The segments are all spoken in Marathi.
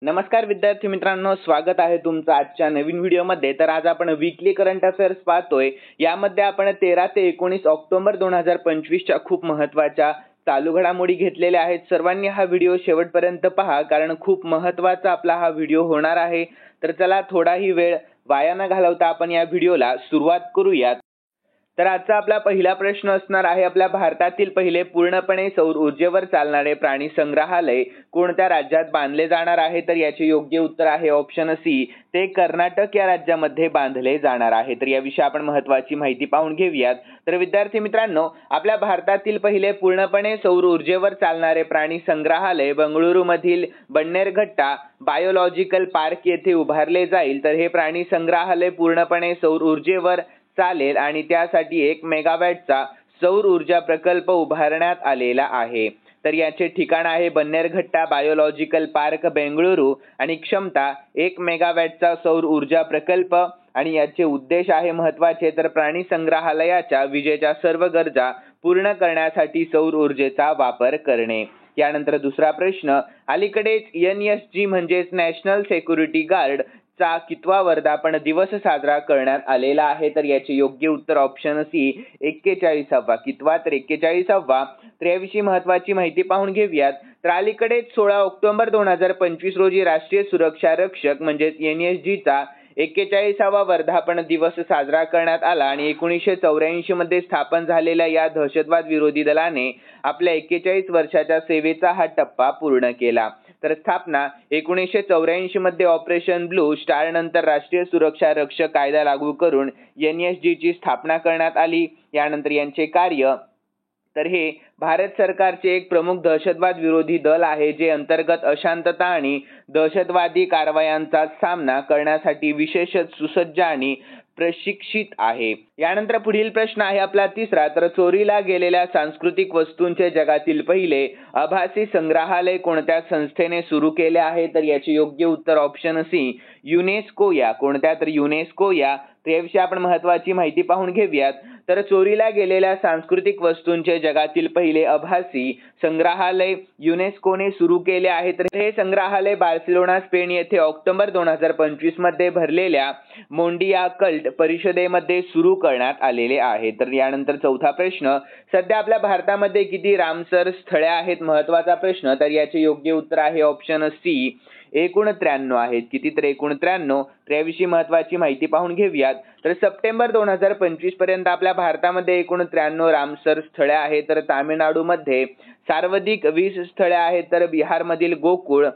नमस्कार विद्यार्थी मित्रांनो, स्वागत आहे तुमचं आजच्या नवीन व्हिडिओमध्ये। तर आज आपण वीकली करंट अफेअर्स पाहतोय। यामध्ये आपण 13 ते 19 ऑक्टोबर 2025 च्या खूप महत्त्वाच्या चालू घडामोडी घेतलेल्या आहेत। सर्वांनी हा व्हिडिओ शेवटपर्यंत पहा, कारण खूप महत्त्वाचा आपला हा व्हिडिओ होणार आहे। तर चला थोडाही वेळ वाया न घालवता आपण या व्हिडिओला सुरुवात करूयात। तर आजचा आपला पहिला प्रश्न असणार आहे, आपल्या भारतातील पहिले पूर्णपणे सौर ऊर्जेवर चालणारे प्राणी संग्रहालय कोणत्या राज्यात बांधले जाणार आहे? तर याचे योग्य उत्तर आहे ऑप्शन सी, ते कर्नाटक या राज्यामध्ये बांधले जाणार आहे। तर याविषयी आपण महत्त्वाची माहिती पाहून घेऊयात। तर विद्यार्थी मित्रांनो, आपल्या भारतातील पहिले पूर्णपणे सौर ऊर्जेवर चालणारे प्राणी संग्रहालय बंगळुरू मधील बन्नेरघट्टा बायोलॉजिकल पार्क येथे उभारले जाईल। तर हे प्राणी संग्रहालय पूर्णपणे सौर ऊर्जेवर चालेल आणि त्यासाठी 1 मेगावॅटचा सौर ऊर्जा प्रकल्प उभारण्यात आलेला आहे। तर याचे ठिकाण आहे बन्नेरघट्टा बायोलॉजिकल पार्क बेंगळुरू आणि क्षमता 1 मेगावॅटचा सौर ऊर्जा प्रकल्प आणि याचे उद्देश आहे महत्त्वाचे, तर प्राणी संग्रहालयाच्या विजेच्या सर्व गरजा पूर्ण करण्यासाठी सौर ऊर्जेचा वापर करणे। यानंतर दुसरा प्रश्न, अलीकडेच NSG म्हणजेच नॅशनल सिक्युरिटी गार्ड चा कितवा वर्धापन दिवस साजरा करण्यात आलेला आहे? तर याचे योग्य उत्तर ऑप्शन सी, 41वा। कितवा? तर 41वा। तर याविषयी महत्त्वाची माहिती पाहून घेऊयात। तर अलीकडेच 16 ऑक्टोबर 2025 रोजी राष्ट्रीय सुरक्षा रक्षक म्हणजेच NSG चा 41वा वर्धापन दिवस साजरा करण्यात आला आणि 1984 मध्ये स्थापन झालेल्या या दहशतवाद विरोधी दलाने आपल्या 41 वर्षाच्या सेवेचा हा टप्पा पूर्ण केला। तर स्थापना 1984 मध्ये ऑपरेशन ब्लू स्टार नंतर राष्ट्रीय सुरक्षा रक्षक कायदा लागू करून NSG ची स्थापना करण्यात आली। यानंतर यांचे कार्य, तर हे भारत सरकारचे एक प्रमुख दहशतवाद विरोधी दल आहे, जे अंतर्गत अशांतता आणि दहशतवादी कारवायांचा सामना करण्यासाठी विशेष सुसज्ज आणि प्रशिक्षित आहे। यानंतर पुढील प्रश्न आहे आपला तिसरा, तर चोरीला गेलेल्या सांस्कृतिक वस्तूंचे जगातील पहिले आभासी संग्रहालय कोणत्या संस्थेने सुरू केले आहे? तर याचे योग्य उत्तर ऑप्शन सी, युनेस्को या। कोणत्या? तर युनेस्को या। तर याविषयी आपण महत्त्वाची माहिती पाहून घेऊयात। तर चोरीला गेलेल्या सांस्कृतिक वस्तूंचे जगातील पहिले आभासी संग्रहालय युनेस्कोने सुरू केले आहे। तर हे संग्रहालय बार्सिलोना स्पेन येथे ऑक्टोबर 2025 मध्ये भरलेल्या मोंडिया कल्ट परिषदेमध्ये सुरू करण्यात आलेले आहे। तर यानंतर चौथा प्रश्न, सध्या आपल्या भारतामध्ये किती रामसर स्थळे आहेत? महत्त्वाचा प्रश्न। तर याचे योग्य उत्तर आहे ऑप्शन सी, एकूण 93 आहेत। किती? तर एकूण 93। तर याविषयी महत्त्वाची माहिती पाहून घेऊयात। तर सप्टेंबर 2025 पर्यंत आपल्या भारतामध्ये एकूण 93 रामसर स्थळे आहेत। तर तामिळनाडूमध्ये सर्वाधिक 20 स्थळे आहेत। तर बिहारमधील गोकुळ,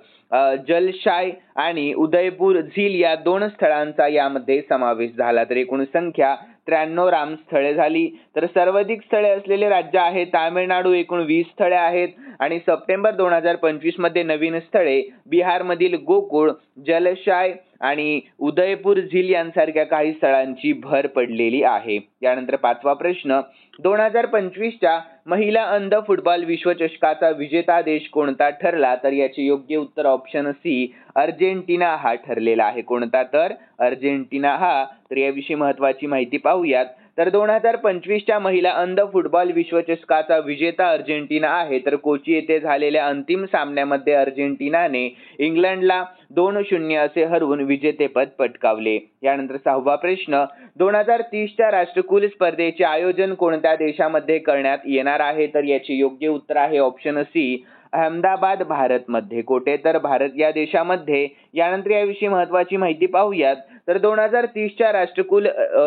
जलशाय आणि उदयपूर झील या 2 स्थळांचा यामध्ये समावेश झाला। तर एकूण संख्या 93 रामस्थळे झाली। तर सर्वाधिक स्थळे असलेले राज्य आहे तामिळनाडू, एकूण 20 स्थळे आहेत आणि सप्टेंबर 2025 मध्ये नवीन स्थळे बिहारमधील गोकुळ, जलशाय आणि उदयपूर झील यांसारख्या काही स्थळांची भर पडलेली आहे। यानंतर पाचवा प्रश्न, 2025 च्या महिला अंध फुटबॉल विश्वचषकाचा विजेता देश कोणता ठरला? तर याचे योग्य उत्तर ऑप्शन सी, अर्जेंटिना हा ठरलेला आहे। कोणता? तर अर्जेंटिना हा। तर याविषयी महत्त्वाची माहिती पाहूयात। तर 2025 च्या महिला अंध फुटबॉल विश्वचषकाचा विजेता अर्जेंटिना आहे। तर कोची येथे झालेल्या अंतिम सामन्यामध्ये अर्जेंटिनाने इंग्लंडला 2-0 असे हरवून विजेतेपद पटकावले। यानंतर सहावा प्रश्न, 2030 च्या राष्ट्रकुल स्पर्धेचे आयोजन कोणत्या देशामध्ये करण्यात येणार आहे? तर याचे योग्य उत्तर आहे ऑप्शन सी, अहमदाबाद भारतमध्ये। कोठे? तर भारत या देशामध्ये। यानंतर याविषयी महत्त्वाची माहिती पाहूयात। तर 2030 च्या राष्ट्रकुल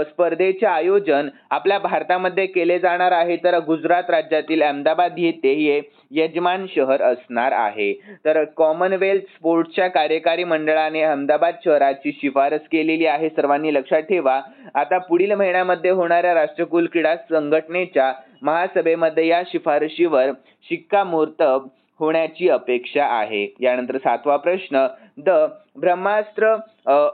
स्पर्धेचे आयोजन आपल्या भारतामध्ये केले जाणार आहे। तर गुजरात राज्यातील अहमदाबाद येथे हे यजमान शहर असणार आहे। तर कॉमनवेल्थ स्पोर्ट्सच्या कार्यकारी मंडळाने अहमदाबाद शहराची शिफारस केलेली आहे। सर्वांनी लक्षात ठेवा, आता पुढील महिन्यामध्ये होणाऱ्या राष्ट्रकुल क्रीडा संघटनेच्या महासभेमध्ये या शिफारशीवर शिक्कामोर्तब होण्याची अपेक्षा आहे। यानंतर सातवा प्रश्न, द ब्रह्मास्त्र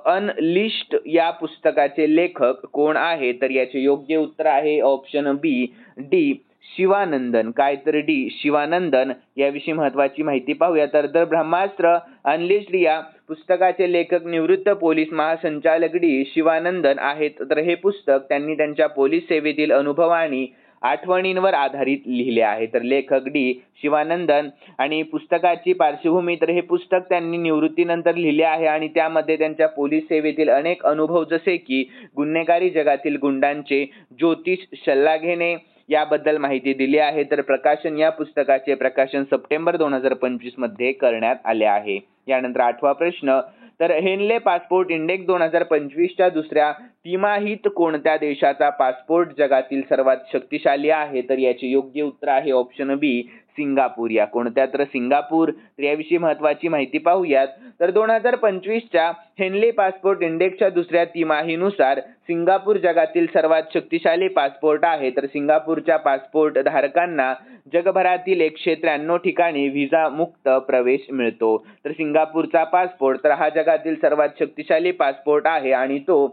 अनलिश्ड या पुस्तकाचे लेखक कोण आहे? तर याचे योग्य उत्तर आहे ऑप्शन बी, डी शिवानंदन। काय? तर डी शिवानंदन। याविषयी महत्त्वाची माहिती पाहूया। तर द ब्रह्मास्त्र अनलिश्ड या पुस्तकाचे लेखक निवृत्त पोलीस महासंचालक डी शिवानंदन आहेत। तर हे पुस्तक त्यांनी त्यांच्या पोलीस सेवेतील अनुभव आणि आठवणींवर आधारित लिहिले आहे. तर लेखक डी. शिवानंदन आणि पुस्तकाची पार्श्वभूमी तर हे पुस्तक त्यांनी निवृत्तीनंतर लिहिले आहे आणि त्यामध्ये त्यांच्या पोलीस सेवेतील अनेक अनुभव जसे की गुन्हेगारी जगातील गुंडांचे ज्योतिष सल्ला घेणे याबद्दल माहिती दिली आहे. तर प्रकाशन या पुस्तकाचे प्रकाशन सप्टेंबर 2025 मध्ये करण्यात आले आहे. यानंतर 8वा प्रश्न तर हेनले पासपोर्ट इंडेक्स 2025च्या दुसऱ्या तिमाहीत कोणत्या देशाचा पासपोर्ट जगातील सर्वात शक्तिशाली आहे? तर याचे योग्य उत्तर आहे ऑप्शन बी सिंगापूर. या कोणत्या तर सिंगापूर. तर याविषयी महत्त्वाची माहिती पाहूयात. तर 2025च्या हेनले पासपोर्ट इंडेक्सच्या दुसऱ्या तिमाहीनुसार सिंगापूर जगातील सर्वात शक्तिशाली पासपोर्ट आहे. तर सिंगापूरच्या पासपोर्ट धारकांना जगभरातील 193 ठिकाणी व्हिसा मुक्त प्रवेश मिळतो. तर सिंगापूरचा पासपोर्ट तर हा जगातील सर्वात शक्तिशाली पासपोर्ट आहे आणि तो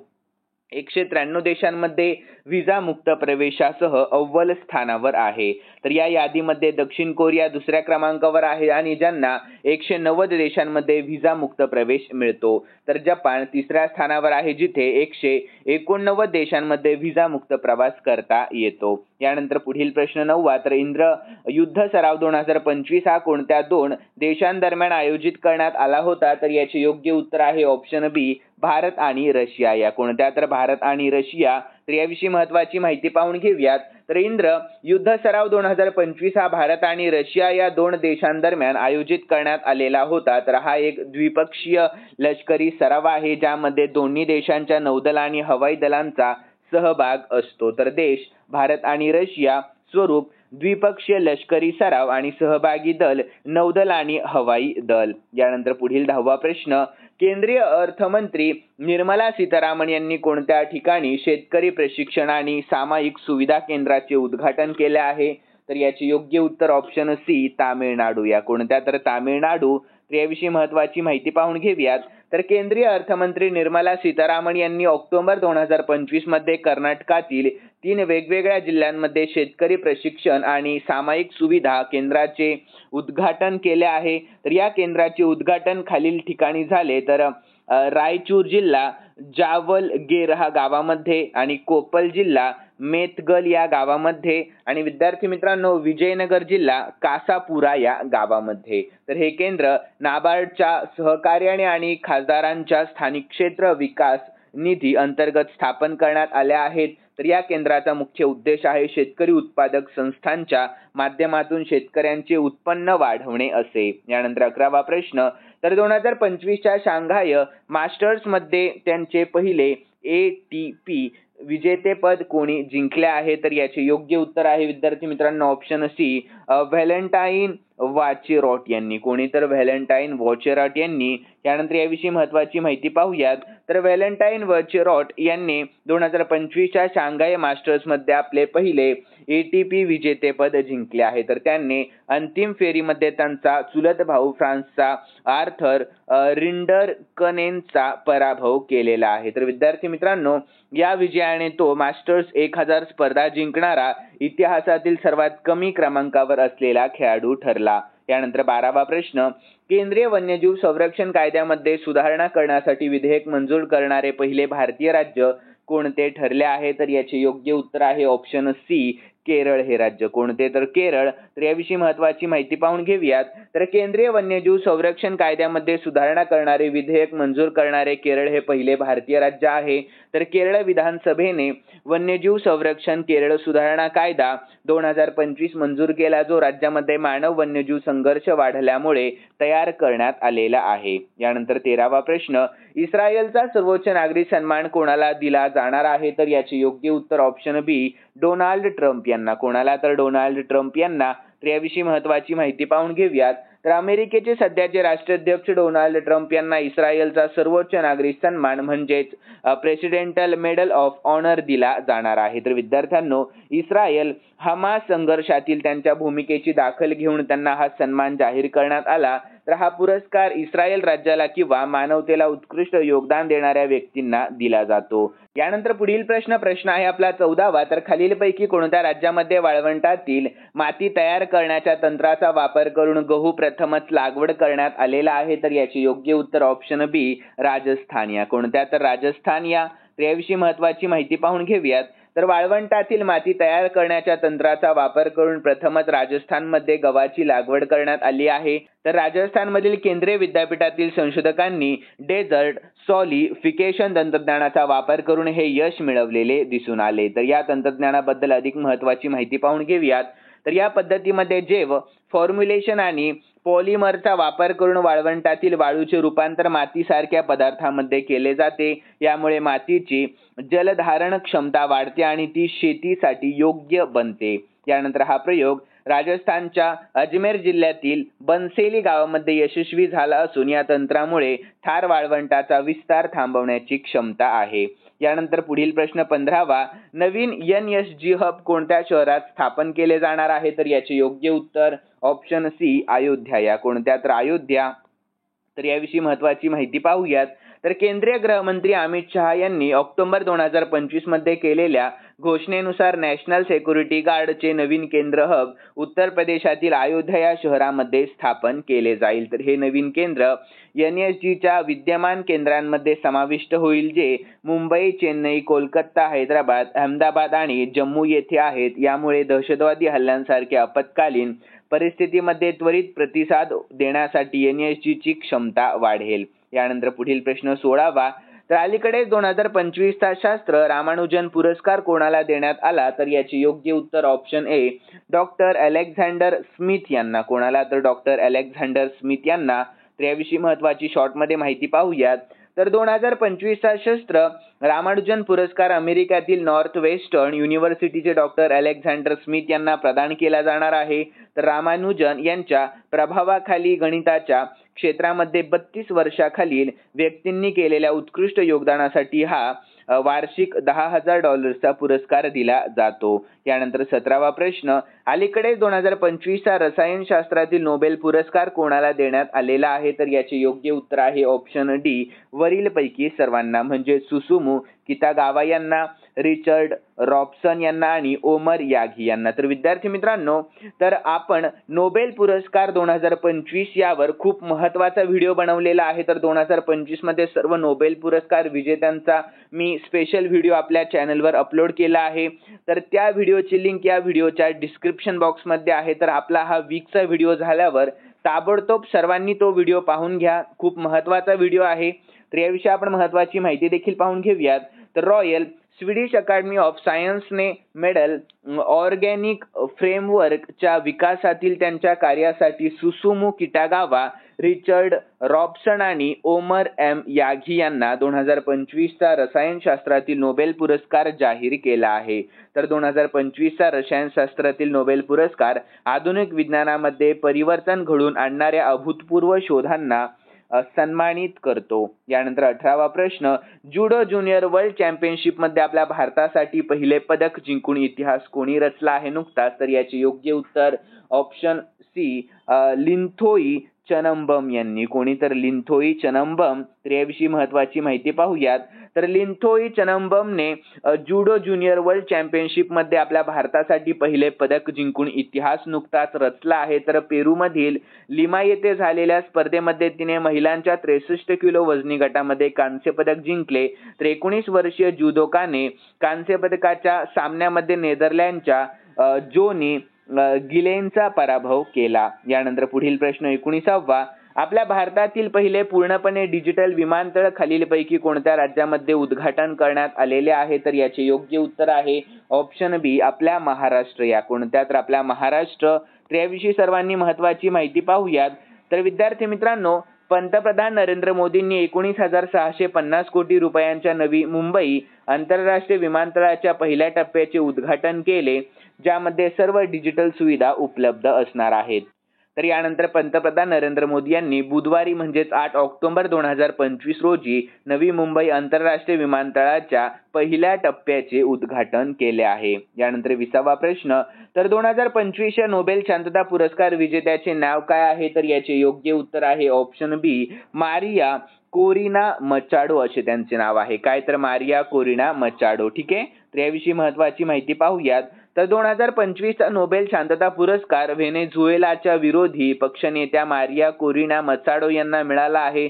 193 देशांमध्ये व्हिसा मुक्त प्रवेशासह अव्वल स्थानावर आहे. तर या यादीमध्ये दक्षिण कोरिया दुसऱ्या क्रमांकावर आहे आणि ज्यांना 190 देशांमध्ये व्हिसा मुक्त प्रवेश मिळतो. तर जपान तिसऱ्या स्थानावर आहे जिथे 189 देशांमध्ये व्हिसा मुक्त प्रवास करता येतो. यानंतर पुढील प्रश्न 9वा तर इंद्र युद्ध सराव 2025 हा कोणत्या दोन देशांदरम्यान आयोजित करण्यात आला होता? तर याचे योग्य उत्तर आहे ऑप्शन बी भारत आणि रशिया. या कोणत्या तर भारत आणि रशिया. तर याविषयी महत्त्वाची माहिती पाहून घेऊयात. तर इंद्र युद्ध सराव 2025 हा भारत आणि रशिया या दोन देशांदरम्यान आयोजित करण्यात आलेला होता. तर हा एक द्विपक्षीय लष्करी सराव आहे ज्यामध्ये दोन्ही देशांच्या नौदल आणि हवाई दलांचा सहभाग असतो. तर देश भारत आणि रशिया स्वरूप द्विपक्षीय लष्करी सराव आणि सहभागी दल नौदल आणि हवाई दल. यानंतर पुढील 10वा प्रश्न केंद्रीय अर्थमंत्री निर्मला सीतारामन यांनी कोणत्या ठिकाणी शेतकरी प्रशिक्षण आणि सामायिक सुविधा केंद्राचे उद्घाटन केले आहे? तर याचे योग्य उत्तर ऑप्शन सी तामिळनाडू. या कोणत्या तर तामिळनाडू. तर याविषयी महत्त्वाची माहिती पाहून घेऊयात. तर केंद्रीय अर्थमंत्री निर्मला सीतारामन यांनी ऑक्टोबर 2025 मध्ये कर्नाटकातील 3 वेगवेगळ्या जिल्ह्यांमध्ये शेतकरी प्रशिक्षण आणि सामायिक सुविधा केंद्राचे उद्घाटन केले आहे. तर या केंद्राचे उद्घाटन खालील ठिकाणी झाले. तर रायचूर जिल्हा जावलगेरहा गावामध्ये आणि कोप्पल जिल्हा मेतगल या गावामध्ये आणि विद्यार्थी मित्रांनो विजयनगर जिल्हा कासापुरा या गावामध्ये. तर हे केंद्र नाबार्डच्या सहकार्याने आणि खासदारांच्या स्थानिक क्षेत्र विकास निधी अंतर्गत स्थापन करण्यात आले आहेत. तर या केंद्राचा मुख्य उद्देश आहे शेतकरी उत्पादक संस्थांच्या माध्यमातून शेतकऱ्यांचे उत्पन्न वाढवणे असे. यानंतर 11वा प्रश्न तर 2025च्या शांघाय मास्टर्स मध्ये त्यांचे पहिले ATP विजेतेपद कोणी जिंकले आहे? तर याचे योग्य उत्तर आहे विद्यार्थी मित्रांनो ऑप्शन सी व्हॅलेंटाईन वाचेरॉट यांनी. कोणी तर व्हॅलेंटाईन वाचेरॉट यांनी. यानंतर याविषयी महत्त्वाची माहिती पाहूयात. तर व्हॅलेंटाईन वाचेरॉट यांनी 2025च्या शांघाय मास्टर्स मध्ये आपले पहिले ATP विजेतेपद जिंकले आहे. तर त्यांनी अंतिम फेरीमध्ये त्यांचा चुलत भाऊ फ्रान्सचा आर्थर रिंडरकनेनचा पराभव केलेला आहे. तर विद्यार्थी मित्रांनो या विजयाने तो मास्टर्स 1000 स्पर्धा जिंकणारा इतिहासातील सर्वात कमी क्रमांकावर असलेला खेळाडू ठरला. यानंतर 12वा प्रश्न केंद्रीय वन्यजीव संरक्षण कायद्यामध्ये सुधारणा करण्यासाठी विधेयक मंजूर करणारे पहिले भारतीय राज्य कोणते ठरले आहे? तर याचे योग्य उत्तर आहे ऑप्शन सी केरळ हे राज्य. कोणते तर केरळ. तर याविषयी महत्त्वाची माहिती पाहून घेऊयात. तर केंद्रीय वन्यजीव संरक्षण कायद्यामध्ये सुधारणा करणारे विधेयक मंजूर करणारे केरळ हे पहिले भारतीय राज्य आहे. तर केरळ विधानसभेने वन्यजीव संरक्षण केरळ सुधारणा कायदा 2025 मंजूर केला जो राज्यामध्ये मानव वन्यजीव संघर्ष वाढल्यामुळे तयार करण्यात आलेला आहे. यानंतर 13वा प्रश्न इस्रायलचा सर्वोच्च नागरी सन्मान कोणाला दिला जाणार आहे? तर याचे योग्य उत्तर ऑप्शन बी डोनाल्ड ट्रम्प यांना. कोणाला तर डोनाल्ड ट्रम्प यांना. तर याविषयी महत्त्वाची माहिती पाहून घेऊयात. तर अमेरिकेचे सध्याचे राष्ट्राध्यक्ष डोनाल्ड ट्रम्प यांना इस्रायलचा सर्वोच्च नागरी सन्मान म्हणजेच प्रेसिडेंटल मेडल ऑफ ऑनर दिला जाणार आहे. तर विद्यार्थ्यांनो इस्रायल हमास संघर्षातील त्यांच्या भूमिकेची दाखल घेऊन त्यांना हा सन्मान जाहीर करण्यात आला. तर हा पुरस्कार इस्रायल राज्याला किंवा मानवतेला उत्कृष्ट योगदान देणाऱ्या व्यक्तींना दिला जातो. यानंतर पुढील प्रश्न आहे आपला 14वा. तर खालीलपैकी कोणत्या राज्यामध्ये वाळवंटातील माती तयार करण्याच्या तंत्राचा वापर करून गहू प्रथमच लागवड करण्यात आलेला आहे? तर याचे योग्य उत्तर ऑप्शन बी राजस्थान. या कोणत्या तर राजस्थान या. तर याविषयी महत्त्वाची माहिती पाहून घेऊयात. तर वाळवंटातील माती तयार करण्याच्या तंत्राचा वापर करून प्रथमच राजस्थानमध्ये गव्हाची लागवड करण्यात आली आहे. तर राजस्थानमधील केंद्रीय विद्यापीठातील संशोधकांनी डेझर्ट सॉलिफिकेशन तंत्रज्ञानाचा वापर करून हे यश मिळवलेले दिसून आले. तर या तंत्रज्ञानाबद्दल अधिक महत्त्वाची माहिती पाहून घेऊयात. तर या पद्धतीमध्ये जैव फॉर्म्युलेशन आणि पॉलिमरचा वापर करून वाळवंटातील वाळूचे रूपांतर मातीसारख्या पदार्थामध्ये केले जाते. यामुळे मातीची जलधारण क्षमता वाढते आणि ती शेतीसाठी योग्य बनते. यानंतर हा प्रयोग राजस्थानच्या अजमेर जिल्ह्यातील बनसेली गावामध्ये यशस्वी झाला असून या तंत्रामुळे थार वाळवंटाचा विस्तार थांबवण्याची क्षमता आहे. यानंतर पुढील प्रश्न 15वा, नवीन NSG हब कोणत्या शहरात स्थापन केले जाणार आहे? तर याचे योग्य उत्तर ऑप्शन सी अयोध्या. या कोणत्या? तर अयोध्या. तर याविषयी महत्त्वाची माहिती पाहूयात. तर केंद्रीय गृहमंत्री अमित शहा यांनी ऑक्टोबर 2025 मध्ये केलेल्या घोषणेनुसार नॅशनल सिक्युरिटी गार्डचे नवीन केंद्र हब उत्तर प्रदेशातील अयोध्या या शहरामध्ये स्थापन केले जाईल. तर हे नवीन केंद्र NSGच्या विद्यमान केंद्रांमध्ये समाविष्ट होईल, जे मुंबई, चेन्नई, कोलकाता, हैदराबाद, अहमदाबाद आणि जम्मू येथे आहेत. यामुळे दहशतवादी हल्ल्यांसारख्या आपत्कालीन परिस्थितीमध्ये त्वरित प्रतिसाद देण्यासाठी NSGची क्षमता वाढेल. यानंतर पुढील प्रश्न 16वा, तर अलीकडेच 2025चा शास्त्र रामानुजन पुरस्कार कोणाला देण्यात आला? तर याचे योग्य उत्तर option A doctor Alexander Smith यांना. कोणाला? तर डॉक्टर अलेक्झांडर स्मिथ यांना. तर याविषयी महत्त्वाची शॉर्टमध्ये माहिती पाहूयात. तर 2025चा शास्त्र रामानुजन पुरस्कार अमेरिकेतील नॉर्थ वेस्टर्न युनिव्हर्सिटीचे डॉक्टर अलेक्झांडर स्मिथ यांना प्रदान केला जाणार आहे. तर रामानुजन यांच्या प्रभावाखाली गणिताच्या क्षेत्रामध्ये 32 वर्षाखालील व्यक्तींनी केलेल्या उत्कृष्ट योगदानासाठी हा वार्षिक $10,000चा पुरस्कार दिला जातो. यानंतर 17वा प्रश्न, अलीकडेच 2025चा रसायनशास्त्रातील नोबेल पुरस्कार कोणाला देण्यात आलेला आहे? तर याचे योग्य उत्तर आहे ऑप्शन डी वरीलपैकी सर्वांना, म्हणजे सुसुमू कितागावा यांना, रिचर्ड रॉबसन यांना आणि ओमर यागी यांना. तर विद्यार्थी मित्रांनो, तर आपण नोबेल पुरस्कार 2025 यावर खूप महत्त्वाचा व्हिडिओ बनवलेला आहे. तर 2025 मध्ये सर्व नोबेल पुरस्कार विजेत्यांचा मी स्पेशल व्हिडिओ आपल्या चॅनलवर अपलोड केला आहे. तर त्या व्हिडिओची लिंक या व्हिडिओच्या डिस्क्रिप्शन बॉक्समध्ये आहे. तर आपला हा वीकचा व्हिडिओ झाल्यावर ताबडतोब सर्वांनी तो व्हिडिओ पाहून घ्या. खूप महत्त्वाचा व्हिडिओ आहे. तर याविषयी आपण महत्त्वाची माहिती देखील पाहून घेऊयात. तर रॉयल स्वीडिश अकॅडमी ऑफ सायन्सने मेडल ऑर्गॅनिक फ्रेमवर्कच्या विकासातील त्यांच्या कार्यासाठी सुसुमू किटागावा, रिचर्ड रॉबसन आणि ओमर एम यागी यांना 2025चा रसायनशास्त्रातील नोबेल पुरस्कार जाहीर केला आहे. तर 2025चा रसायनशास्त्रातील नोबेल पुरस्कार आधुनिक विज्ञानामध्ये परिवर्तन घडवून आणणाऱ्या अभूतपूर्व शोधांना सन्मानित करतो. यानंतर 18वा प्रश्न, जुडो ज्युनियर वर्ल्ड चॅम्पियनशिप मध्ये आपल्या भारतासाठी पहिले पदक जिंकून इतिहास कोणी रचला आहे नुकताच? तर याचे योग्य उत्तर ऑप्शन सी लिंथोई चनंबम यांनी. कोणी? तर लिंथोई चनंबम. तर याविषयी महत्त्वाची माहिती पाहूयात. तर लिंथोई चनंबमने जुडो ज्युनियर वर्ल्ड चॅम्पियनशिप मध्ये आपल्या भारतासाठी पहिले पदक जिंकून इतिहास नुकताच रचला आहे. तर पेरूमधील लिमा येथे झालेल्या स्पर्धेमध्ये तिने महिलांच्या 63 किलो वजनी गटामध्ये कांस्य पदक जिंकले. तर 19 वर्षीय जुदोकाने कांस्य पदकाच्या सामन्यामध्ये नेदरलँडच्या जोनी गिलेनचा पराभव केला. यानंतर पुढील प्रश्न 19वा, आपल्या भारतातील पहिले पूर्णपणे डिजिटल विमानतळ खालीलपैकी कोणत्या राज्यामध्ये उद्घाटन करण्यात आलेले आहे? तर याचे योग्य उत्तर आहे ऑप्शन बी आपल्या महाराष्ट्र. या कोणत्या? तर आपल्या महाराष्ट्र. तर याविषयी सर्वांनी महत्त्वाची माहिती पाहूयात. तर विद्यार्थी मित्रांनो, पंतप्रधान नरेंद्र मोदींनी 19,650 कोटी रुपयांच्या नवी मुंबई आंतरराष्ट्रीय विमानतळाच्या पहिल्या टप्प्याचे उद्घाटन केले, ज्यामध्ये सर्व डिजिटल सुविधा उपलब्ध असणार आहेत. तर यानंतर पंतप्रधान नरेंद्र मोदी यांनी बुधवारी म्हणजेच 8 ऑक्टोबर 2025 रोजी नवी मुंबई आंतरराष्ट्रीय विमानतळाच्या पहिल्या टप्प्याचे उद्घाटन केले आहे. यानंतर 20वा प्रश्न, तर 2025 नोबेल शांतता पुरस्कार विजेत्याचे नाव काय आहे? तर याचे योग्य उत्तर आहे ऑप्शन बी मारिया कोरिना मचाडो असे त्यांचे नाव आहे. काय? तर मारिया कोरिना मचाडो. ठीक आहे. तर याविषयी महत्त्वाची माहिती पाहूयात. तर 2025चा नोबेल शांतता पुरस्कार व्हेनेझुएलाच्या विरोधी पक्षनेत्या मारिया कोरिना मचाडो यांना मिळाला आहे.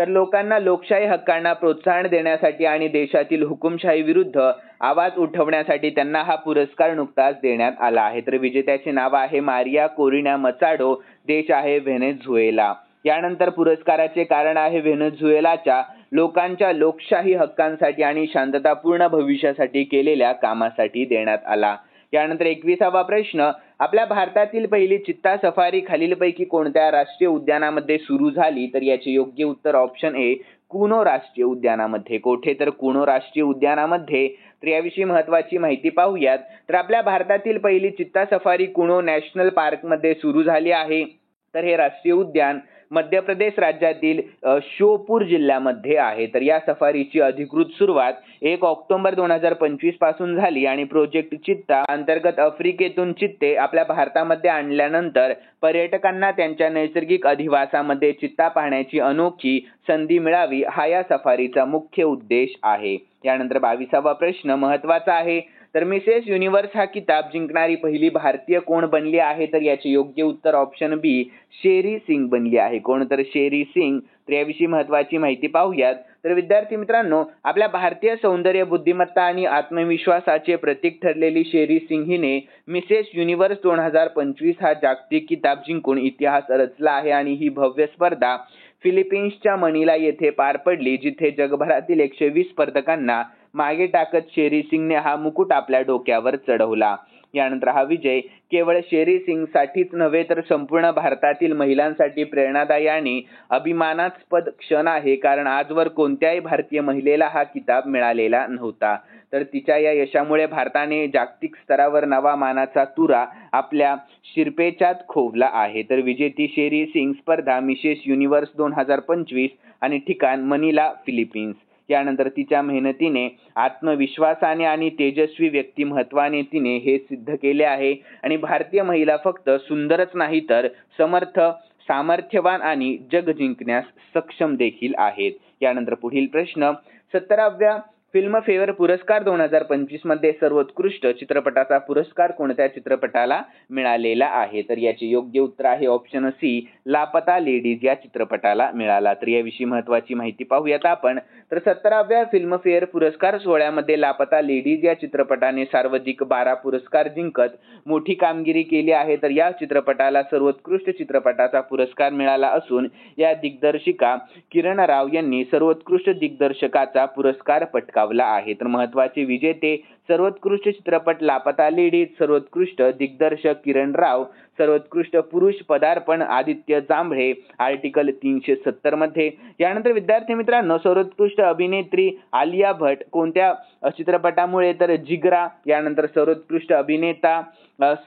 तर लोकांना लोकशाही हक्कांना प्रोत्साहन देण्यासाठी आणि देशातील हुकुमशाही विरुद्ध आवाज उठवण्यासाठी त्यांना हा पुरस्कार नुकताच देण्यात आला आहे. तर विजेत्याचे नाव आहे मारिया कोरिना मचाडो, देश आहे व्हेनेझुएला. यानंतर पुरस्काराचे कारण आहे व्हेनेझुएलाच्या लोकांच्या लोकशाही हक्कांसाठी आणि शांततापूर्ण भविष्यासाठी केलेल्या कामासाठी देण्यात आला. यानंतर 21वा प्रश्न, आपल्या भारतातील पहिली चित्ता सफारी खालीलपैकी कोणत्या राष्ट्रीय उद्यानामध्ये सुरू झाली? तर याचे योग्य उत्तर ऑप्शन ए कुनो राष्ट्रीय उद्यानामध्ये. कोठे? तर कुनो राष्ट्रीय उद्यानामध्ये. तर याविषयी महत्त्वाची माहिती पाहूयात. तर आपल्या भारतातील पहिली चित्ता सफारी कुनो नॅशनल पार्कमध्ये सुरू झाली आहे. तर हे राष्ट्रीय उद्यान मध्य प्रदेश राज्यातील श्योपूर जिल्ह्यामध्ये आहे. तर या सफारीची अधिकृत सुरुवात 1 ऑक्टोबर 2025 पासून झाली आणि प्रोजेक्ट चित्ता अंतर्गत आफ्रिकेतून चित्ते आपल्या भारतामध्ये आणल्यानंतर पर्यटकांना त्यांच्या नैसर्गिक अधिवासामध्ये चित्ता पाहण्याची अनोखी संधी मिळावी, हा या सफारीचा मुख्य उद्देश आहे. यानंतर 22वा प्रश्न महत्त्वाचा आहे. तर मिसेस युनिव्हर्स हा किताब जिंकणारी पहिली भारतीय कोण बनली आहे? तर याचे योग्य उत्तर ऑप्शन बी शेरी सिंग बनली आहे. कोण? तर शेरी सिंग. तर याविषयी महत्त्वाची माहिती पाहूयात. तर विद्यार्थी मित्रांनो, आपल्या भारतीय सौंदर्य, बुद्धिमत्ता आणि आत्मविश्वासाचे प्रतीक ठरलेली शेरी सिंग हिने मिसेस युनिव्हर्स 2025 हा जागतिक किताब जिंकून इतिहास रचला आहे आणि ही भव्य स्पर्धा फिलिपिन्सच्या मनिला येथे पार पडली, जिथे जगभरातील 120 स्पर्धकांना मागे टाकत शेरी सिंगने हा मुकुट आपल्या डोक्यावर चढवला. यानंतर हा विजय केवळ शेरी सिंग साठीच नव्हे तर संपूर्ण भारतातील महिलांसाठी प्रेरणादायी आणि अभिमानास्पद क्षण आहे, कारण आजवर कोणत्याही भारतीय महिलेला हा किताब मिळालेला नव्हता. तर तिच्या या यशामुळे भारताने जागतिक स्तरावर नवा मानाचा तुरा आपल्या शिरपेचात खोवला आहे. तर विजेती शेरी सिंग स्पर्धा मिसेस युनिव्हर्स 2025 आणि ठिकाण मनिला, फिलिपिन्स. यानंतर तिच्या मेहनतीने, आत्मविश्वासाने आणि तेजस्वी व्यक्तिमत्वाने तिने हे सिद्ध केले आहे आणि भारतीय महिला फक्त सुंदरच नाही तर समर्थ, सामर्थ्यवान आणि जग जिंकण्यास सक्षम देखील आहेत. यानंतर पुढील प्रश्न, 17व्या फिल्मफेअर पुरस्कार 2025 मध्ये सर्वोत्कृष्ट चित्रपटाचा पुरस्कार कोणत्या चित्रपटाला मिळालेला आहे? तर याचे योग्य उत्तर आहे ऑप्शन सी लापता लेडीज या चित्रपटाला मिळाला. तर याविषयी महत्त्वाची माहिती पाहूयात आपण. तर 17व्या फिल्मफेअर पुरस्कार सोहळ्यामध्ये लापता लेडीज या चित्रपटाने सर्वाधिक 12 पुरस्कार जिंकत मोठी कामगिरी केली आहे. तर या चित्रपटाला सर्वोत्कृष्ट चित्रपटाचा पुरस्कार मिळाला असून या दिग्दर्शिका किरण राव यांनी सर्वोत्कृष्ट दिग्दर्शकाचा पुरस्कार पटकावला आहे. तर महत्त्वाचे विजेते सर्वोत्कृष्ट चित्रपट लापता लेडीज, सर्वोत्कृष्ट दिग्दर्शक किरण राव, सर्वोत्कृष्ट पुरुष पदार्पण आदित्य जांभळे आर्टिकल 370 मध्ये. यानंतर विद्यार्थी मित्रांनो, सर्वोत्कृष्ट अभिनेत्री आलिया भट्ट कोणत्या चित्रपटामुळे? तर जिगरा. यानंतर सर्वोत्कृष्ट अभिनेता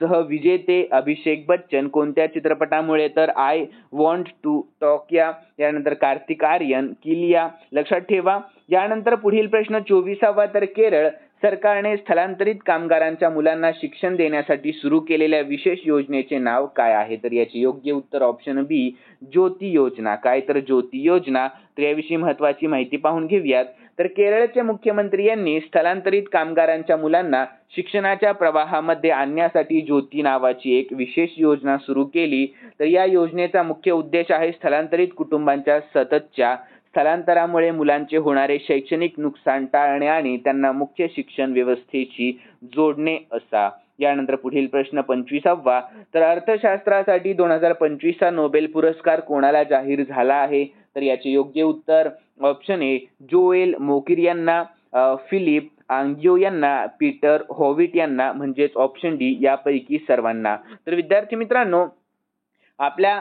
सह विजेते अभिषेक बच्चन कोणत्या चित्रपटामुळे? तर आय वॉन्ट टू टॉक या. यानंतर कार्तिक आर्यन, किलिया. लक्षात ठेवा. यानंतर पुढील प्रश्न 24वा, तर केरळ सरकारने स्थलांतरित कामगारांच्या मुलांना शिक्षण देण्यासाठी सुरू केलेल्या विशेष योजनेचे नाव काय आहे? तर याचे योग्य उत्तर ऑप्शन बी ज्योती योजना. काय? तर ज्योती योजना. तर याविषयी महत्त्वाची माहिती पाहून घेऊयात. तर केरळचे मुख्यमंत्री यांनी स्थलांतरित कामगारांच्या मुलांना शिक्षणाच्या प्रवाहामध्ये आणण्यासाठी ज्योती नावाची एक विशेष योजना सुरू केली. तर या योजनेचा मुख्य उद्देश आहे स्थलांतरित कुटुंबांच्या सततच्या स्थलांतरामुळे मुलांचे होणारे शैक्षणिक नुकसान टाळणे आणि त्यांना मुख्य शिक्षण व्यवस्थेशी जोडणे असा. यानंतर पुढील प्रश्न 25वा, तर अर्थशास्त्रासाठी 2025 चा नोबेल पुरस्कार कोणाला जाहीर झाला आहे? तर याचे योग्य उत्तर ऑप्शन ए जोएल मोकिर यांना, फिलिप आंगियो यांना, पीटर हॉविट यांना, म्हणजेच ऑप्शन डी यापैकी सर्वांना. तर विद्यार्थी मित्रांनो, आपल्या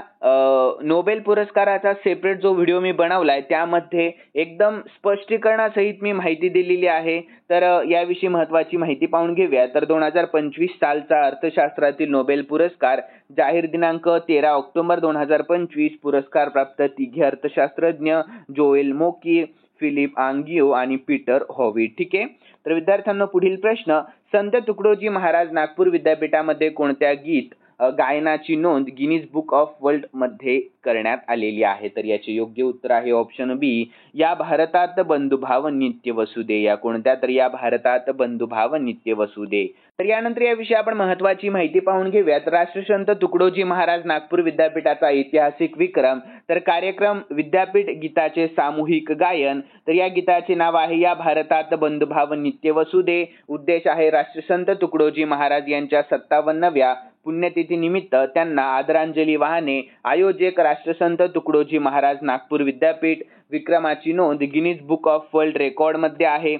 नोबेल पुरस्काराचा सेपरेट जो व्हिडिओ मी बनवलाय त्यामध्ये एकदम स्पष्टीकरणासहित मी माहिती दिलेली आहे. तर याविषयी महत्त्वाची माहिती पाहून घेऊया. तर 2025 सालचा अर्थशास्त्रातील नोबेल पुरस्कार जाहीर दिनांक 13 ऑक्टोबर 2025. पुरस्कार प्राप्त तिघे अर्थशास्त्रज्ञ जोएल मोकिर, फिलिप आंगियो आणि पीटर हॉविट. ठीक आहे. तर विद्यार्थ्यांनो, पुढील प्रश्न, संत तुकडोजी महाराज नागपूर विद्यापीठामध्ये कोणत्या गीत गायनाची नोंद गिनीज बुक ऑफ वर्ल्ड मध्ये करण्यात आलेली आहे? तर याचे योग्य उत्तर आहे ऑप्शन बी, या भारतात बंधुभाव नित्य वसुदे. या कोणत्या? तर या भारतात बंधुभाव नित्य वसुदे. तर यानंतर याविषयी आपण महत्त्वाची माहिती पाहून घेऊयात. राष्ट्रसंत तुकडोजी महाराज नागपूर विद्यापीठाचा ऐतिहासिक विक्रम. तर कार्यक्रम विद्यापीठ गीताचे सामूहिक गायन. तर या गीताचे नाव आहे या भारतात बंधुभाव नित्य वसुदे. उद्देश आहे राष्ट्रसंत तुकडोजी महाराज यांच्या 57व्या पुण्यतिथी निमित्त त्यांना आदरांजली वाहने. आयोजक राष्ट्रसंत तुकडोजी महाराज नागपूर विद्यापीठ. विक्रमाची नोंद Guinness book of world record मध्ये आहे.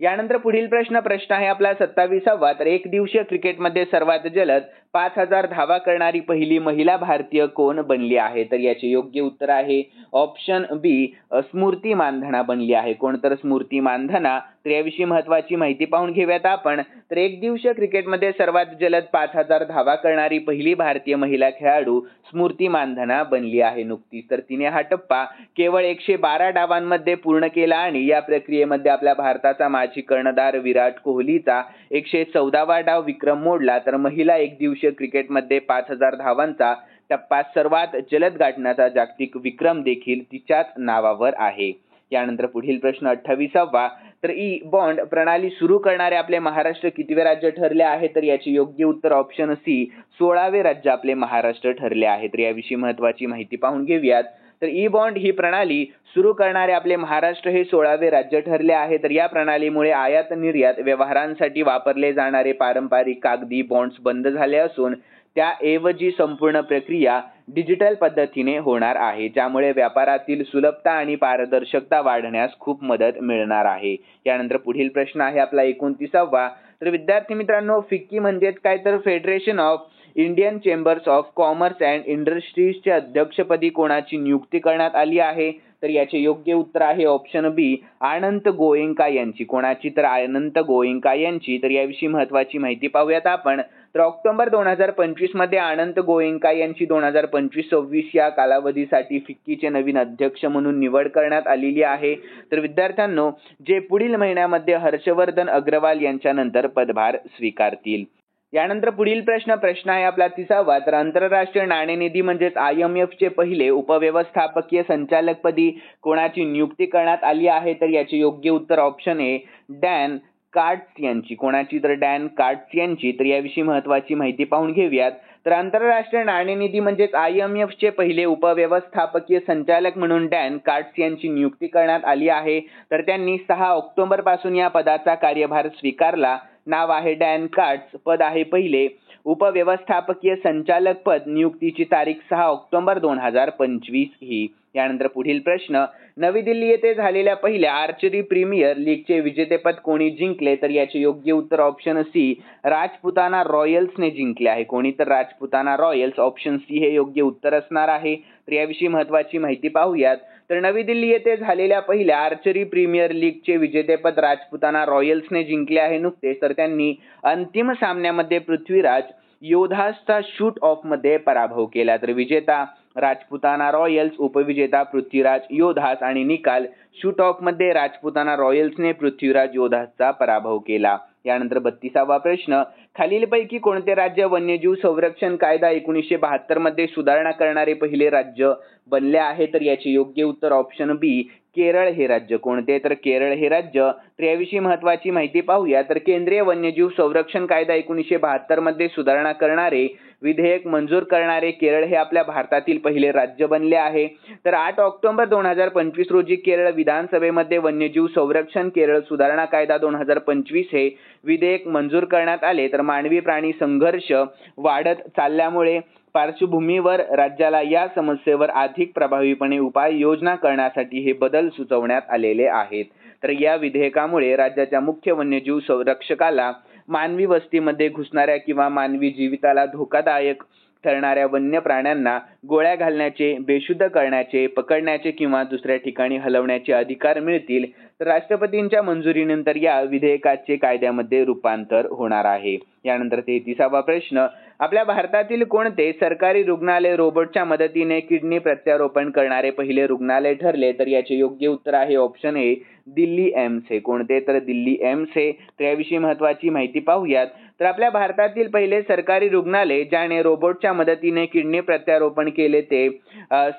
यानंतर पुढील प्रश्न आहे आपला 27वा. तर एक दिवसीय क्रिकेटमध्ये सर्वात जलद 5000 धावा करणारी पहिली महिला भारतीय कोण बनली आहे? तर याचे योग्य उत्तर आहे ऑप्शन बी, स्मृती मानधना बनली आहे. कोण? तर स्मृती मानधना. तर याविषयी महत्त्वाची माहिती पाहून घेऊयात आपण. तर एक दिवसीय क्रिकेटमध्ये सर्वात जलद 5000 धावा करणारी पहिली भारतीय महिला खेळाडू स्मृती मानधना बनली आहे नुकतीच. तर तिने हा टप्पा केवळ 112 डावांमध्ये पूर्ण केला आणि या प्रक्रियेमध्ये आपल्या भारताचा माजी कर्णधार विराट कोहलीचा 114वा डाव विक्रम मोडला. तर महिला एक दिवसीय क्रिकेटमध्ये 5000 धावांचा टप्पा सर्वात जलद गाठण्याचा जागतिक विक्रम देखील तिच्याच नावावर आहे. यानंतर पुढील प्रश्न 28वा. तर ई बॉन्ड प्रणाली सुरू करणारे आपले महाराष्ट्र कितवे राज्य ठरले आहे? तर याचे योग्य उत्तर ऑप्शन सी, 16वे राज्य आपले महाराष्ट्र ठरले आहे. तर याविषयी महत्त्वाची माहिती पाहून घेऊयात. तर ई बॉन्ड ही प्रणाली सुरू करणारे आपले महाराष्ट्र हे 16वे राज्य ठरले आहे. तर या प्रणालीमुळे आयात निर्यात व्यवहारांसाठी वापरले जाणारे पारंपरिक कागदी बॉन्ड्स बंद झाले असून त्याऐवजी संपूर्ण प्रक्रिया डिजिटल पद्धतीने होणार आहे, ज्यामुळे व्यापारातील सुलभता आणि पारदर्शकता वाढण्यास खूप मदत मिळणार आहे. यानंतर पुढील प्रश्न आहे आपला 29वा. तर विद्यार्थी मित्रांनो, फिक्की म्हणजेच काय? तर federation of Indian chambers of commerce and इंडस्ट्रीजच्या अध्यक्षपदी कोणाची नियुक्ती करण्यात आली आहे? तर याचे योग्य उत्तर आहे ऑप्शन बी, अनंत गोएंका यांची. कोणाची? तर अनंत गोएंका यांची. तर याविषयी महत्त्वाची माहिती पाहूयात आपण. तर ऑक्टोबर 2025 मध्ये अनंत गोएंका यांची 2025-26 या कालावधीसाठी फिक्कीचे नवीन अध्यक्ष म्हणून निवड करण्यात आलेली आहे. तर विद्यार्थ्यांनो, जे पुढील महिन्यामध्ये हर्षवर्धन अग्रवाल यांच्यानंतर पदभार स्वीकारतील. यानंतर पुढील प्रश्न आहे आपला 30वा. तर आंतरराष्ट्रीय नाणेनिधी म्हणजेच IMF चे पहिले उपव्यवस्थापकीय संचालकपदी कोणाची नियुक्ती करण्यात आली आहे? तर याचे योग्य उत्तर ऑप्शन ए, डॅन कार्ट्स यांची. कोणाची? तर डॅन कार्ट्स यांची. तर याविषयी महत्त्वाची माहिती पाहून घेऊयात. तर आंतरराष्ट्रीय नाणेनिधी म्हणजेच IMF चे पहिले उपव्यवस्थापकीय संचालक म्हणून डॅन कार्ट्स यांची नियुक्ती करण्यात आली आहे. तर त्यांनी 6 ऑक्टोबर पासून या पदाचा कार्यभार स्वीकारला. नाव आहे डॅन कार्ट्स. पद आहे पहिले उपव्यवस्थापकीय संचालक पद. नियुक्तीची तारीख 6 ऑक्टोबर 2025 ही. यानंतर पुढील प्रश्न, नवी दिल्ली येथे झालेल्या पहिल्या आर्चरी प्रीमियर लीगचे विजेतेपद कोणी जिंकले? तर याचे योग्य उत्तर ऑप्शन सी, राजपुताना रॉयल्सने जिंकले आहे. कोणी? तर राजपुताना रॉयल्स. ऑप्शन सी हे योग्य उत्तर असणार आहे. तर याविषयी महत्त्वाची माहिती पाहूयात. तर नवी दिल्ली येथे झालेल्या पहिल्या आर्चरी प्रीमियर लीगचे विजेतेपद राजपुताना रॉयल्सने जिंकले आहे नुकतेच. तर त्यांनी अंतिम सामन्यामध्ये पृथ्वीराज योधासचा शूट ऑफ मध्ये पराभव केला. तर विजेता राजपुताना रॉयल्स, उपविजेता पृथ्वीराज योधास आणि निकाल शूट ऑफ मध्ये राजपुताना रॉयल्सने पृथ्वीराज योधासचा पराभव केला. यानंतर 32वा प्रश्न, खालीलपैकी कोणते राज्य वन्यजीव संरक्षण कायदा 1972 मध्ये सुधारणा करणारे पहिले राज्य बनले आहे? तर याचे योग्य उत्तर ऑप्शन बी, केरळ हे राज्य. कोणते? तर केरळ हे राज्य. तर याविषयी महत्त्वाची माहिती पाहूया. तर केंद्रीय वन्यजीव संरक्षण कायदा 1972 मध्ये सुधारणा करणारे विधेयक मंजूर करणारे केरळ हे आपल्या भारतातील पहिले राज्य बनले आहे. तर 8 ऑक्टोबर 2025 रोजी केरळ विधानसभेमध्ये वन्यजीव संरक्षण केरळ सुधारणा कायदा 2025 हे विधेयक मंजूर करण्यात आले. तर मानवी प्राणी संघर्ष वाढत चालल्यामुळे पार्श्वभूमीवर राज्याला या समस्येवर अधिक प्रभावीपणे उपाययोजना करण्यासाठी हे बदल सुचवण्यात आलेले आहेत. तर या विधेयकामुळे राज्याच्या मुख्य वन्यजीव संरक्षकाला मानवी वस्तीमध्ये घुसणाऱ्या किंवा मानवी जीविताला धोकादायक ठरणाऱ्या वन्य प्राण्यांना गोळ्या घालण्याचे, बेशुद्ध करण्याचे, पकडण्याचे किंवा दुसऱ्या ठिकाणी हलवण्याचे अधिकार मिळतील. तर राष्ट्रपतींच्या मंजुरीनंतर या विधेयकाचे कायद्यामध्ये रूपांतर होणार आहे। यानंतर 33वा प्रश्न, आपल्या भारतातील कोणते सरकारी रुग्णालय रोबोटच्या मदतीने किडनी प्रत्यारोपण करणारे पहिले रुग्णालय ठरले? तर याचे योग्य उत्तर आहे ऑप्शन ए, दिल्ली एम्स हे। कोणते? तर दिल्ली एम्स हे। तर याविषयी महत्त्वाची माहिती पाहूयात। तर आपल्या भारतातील पहिले सरकारी रुग्णालय ज्याने रोबोटच्या मदतीने किडनी प्रत्यारोपण केले ते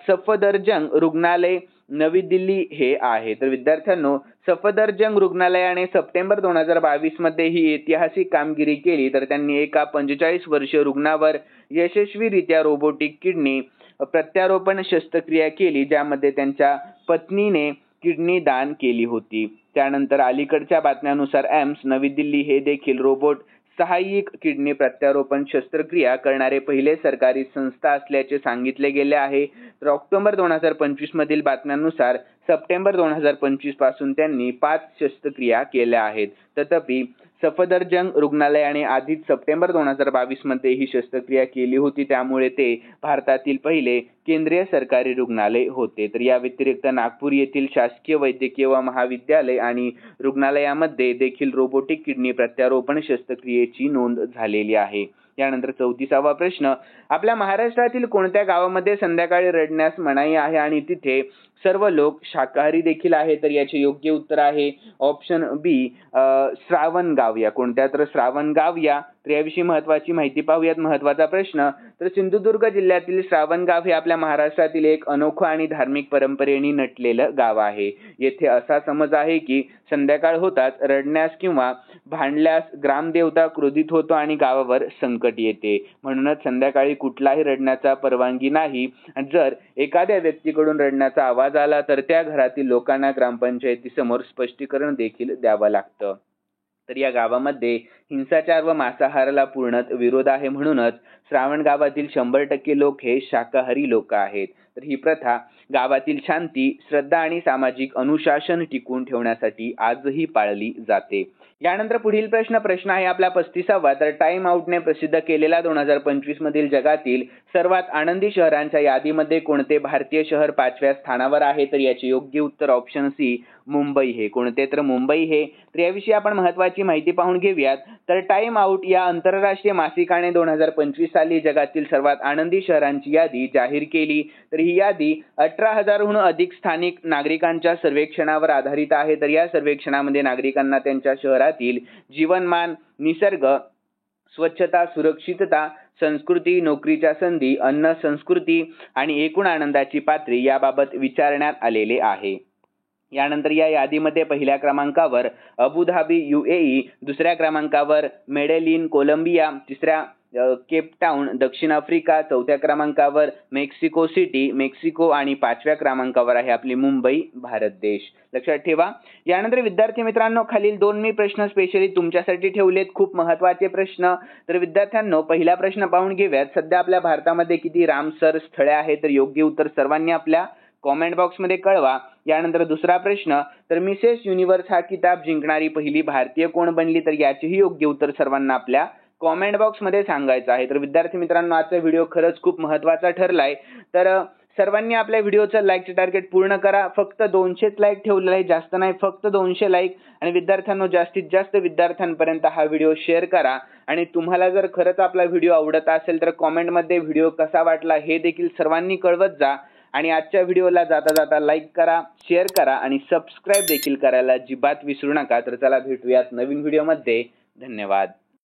सफदरजंग रुग्णालय नवी दिल्ली हे आहे। तर विद्यार्थ्यांनो, सफदरजंग रुग्णालयाने सप्टेंबर 2022 मध्ये ही ऐतिहासिक कामगिरी केली। तर त्यांनी एका 45 वर्षीय रुग्णावर यशस्वीरित्या रोबोटिक किडनी प्रत्यारोपण शस्त्रक्रिया केली, ज्यामध्ये त्यांच्या पत्नीने किडनी दान केली होती। त्यानंतर अलीकडच्या बातम्यानुसार एम्स नवी दिल्ली हे देखील रोबोट सहाय्यित किडनी प्रत्यारोपण शस्त्रक्रिया करणारे पहिले सरकारी संस्था असल्याचे सांगितले गेले आहे। तर ऑक्टोबर 2025 मधील बातम्यांनुसार सप्टेंबर 2025 पासून त्यांनी 5 शस्त्रक्रिया केल्या आहेत। तथापि सफदरजंग रुग्णालयाने आधीच सप्टेंबर 2022 मध्ये ही शस्त्रक्रिया केली होती, त्यामुळे ते भारतातील पहिले केंद्रीय सरकारी रुग्णालय होते। तर या व्यतिरिक्त नागपूर येथील शासकीय वैद्यकीय महाविद्यालय आणि रुग्णालयामध्ये देखील रोबोटिक किडनी प्रत्यारोपण शस्त्रक्रियेची नोंद झालेली आहे। यानंतर 34वा प्रश्न, आपल्या महाराष्ट्रातील कोणत्या गावामध्ये संध्याकाळी रडण्यास मनाई आहे आणि तिथे सर्व लोक शाकाहारी देखील आहे? तर याचे योग्य उत्तर आहे ऑप्शन बी, श्रावणगाव या। कोणत्या? तर श्रावणगाव या। तर याविषयी महत्त्वाची माहिती पाहूयात। महत्त्वाचा प्रश्न, तर सिंधुदुर्ग जिल्ह्यातील श्रावणगाव हे आपल्या महाराष्ट्रातील एक अनोखं आणि धार्मिक परंपरेने नटलेलं गाव आहे। येथे असा समज आहे की संध्याकाळ होताच रडण्यास किंवा भांडल्यास ग्रामदेवता क्रोधित होतो आणि गावावर संकट येते, म्हणूनच संध्याकाळी कुठलाही रडण्याचा परवानगी नाही। जर एखाद्या व्यक्तीकडून रडण्याचा आवाज आला तर त्या घरातील लोकांना ग्रामपंचायतीसमोर स्पष्टीकरण देखील द्यावं लागतं। तर या गावामध्ये हिंसाचार व मांसाहाराला पूर्णतः विरोध आहे, म्हणूनच श्रावण गावातील 100% लोक हे शाकाहारी लोक आहेत। तर ही प्रथा गावातील शांती, श्रद्धा आणि सामाजिक अनुशासन टिकवून ठेवण्यासाठी आजही पाळली जाते। यानंतर पुढील प्रश्न आहे आपला 35वा। तर टाइम आउटने प्रसिद्ध केलेला 2025 मधील जगातील सर्वात आनंदी शहरांच्या यादीमध्ये कोणते भारतीय शहर 5व्या स्थानावर आहे? तर याचे योग्य उत्तर ऑप्शन सी, मुंबई हे। कोणते? तर मुंबई हे। तर याविषयी आपण महत्त्वाची माहिती पाहून घेऊयात। तर टाइम आउट या आंतरराष्ट्रीय मासिकाने 2025 साली जगातील सर्वात आनंदी शहरांची यादी जाहीर केली। तर ही यादी 18,000हून अधिक स्थानिक नागरिकांच्या सर्वेक्षणावर आधारित आहे। तर या सर्वेक्षणामध्ये नागरिकांना त्यांच्या शहरातील जीवनमान, निसर्ग, स्वच्छता, सुरक्षितता, संस्कृती, नोकरीच्या संधी, अन्न संस्कृती आणि एकूण आनंदाची पातळी याबाबत विचारण्यात आलेले आहे। यानंतर या यादीमध्ये पहिल्या क्रमांकावर अबुधाबी UAE, दुसऱ्या क्रमांकावर मेडेलिन कोलंबिया, तिसऱ्या केपटाऊन दक्षिण आफ्रिका, चौथ्या क्रमांकावर मेक्सिको सिटी मेक्सिको आणि 5व्या क्रमांकावर आहे आपली मुंबई भारत देश। लक्षात ठेवा। यानंतर विद्यार्थी मित्रांनो, खालील 2 मी प्रश्न स्पेशली तुमच्यासाठी ठेवलेत, खूप महत्त्वाचे प्रश्न। तर विद्यार्थ्यांनो, पहिला प्रश्न पाहून घेऊयात। सध्या आपल्या भारतामध्ये किती रामसर स्थळे आहेत? तर योग्य उत्तर सर्वांनी आपल्या कमेंट बॉक्समध्ये कळवा। यानंतर दुसरा प्रश्न, तर मिसेस युनिव्हर्स हा किताब जिंकणारी पहिली भारतीय कोण बनली? तर याचेही योग्य उत्तर सर्वांना आपल्या कमेंट बॉक्समध्ये सांगायचं आहे। तर विद्यार्थी मित्रांनो, आजचा व्हिडिओ खरंच खूप महत्त्वाचा ठरलाय। तर सर्वांनी आपल्या व्हिडिओचं लाईकचे टार्गेट पूर्ण करा। फक्त 200 लाईक ठेवलेलं आहे, जास्त नाही, फक्त 200 लाईक। आणि विद्यार्थ्यांनो, जास्तीत जास्त विद्यार्थ्यांपर्यंत हा व्हिडिओ शेअर करा। आणि तुम्हाला जर खरंच आपला व्हिडिओ आवडत असेल तर कमेंटमध्ये व्हिडिओ कसा वाटला हे देखील सर्वांनी कळवत जा। आणि आजच्या व्हिडिओला जाता जाता लाईक करा, शेअर करा आणि सबस्क्राईब देखील करायला अजिबात विसरू नका। तर चला भेटूयात नवीन व्हिडिओमध्ये। धन्यवाद।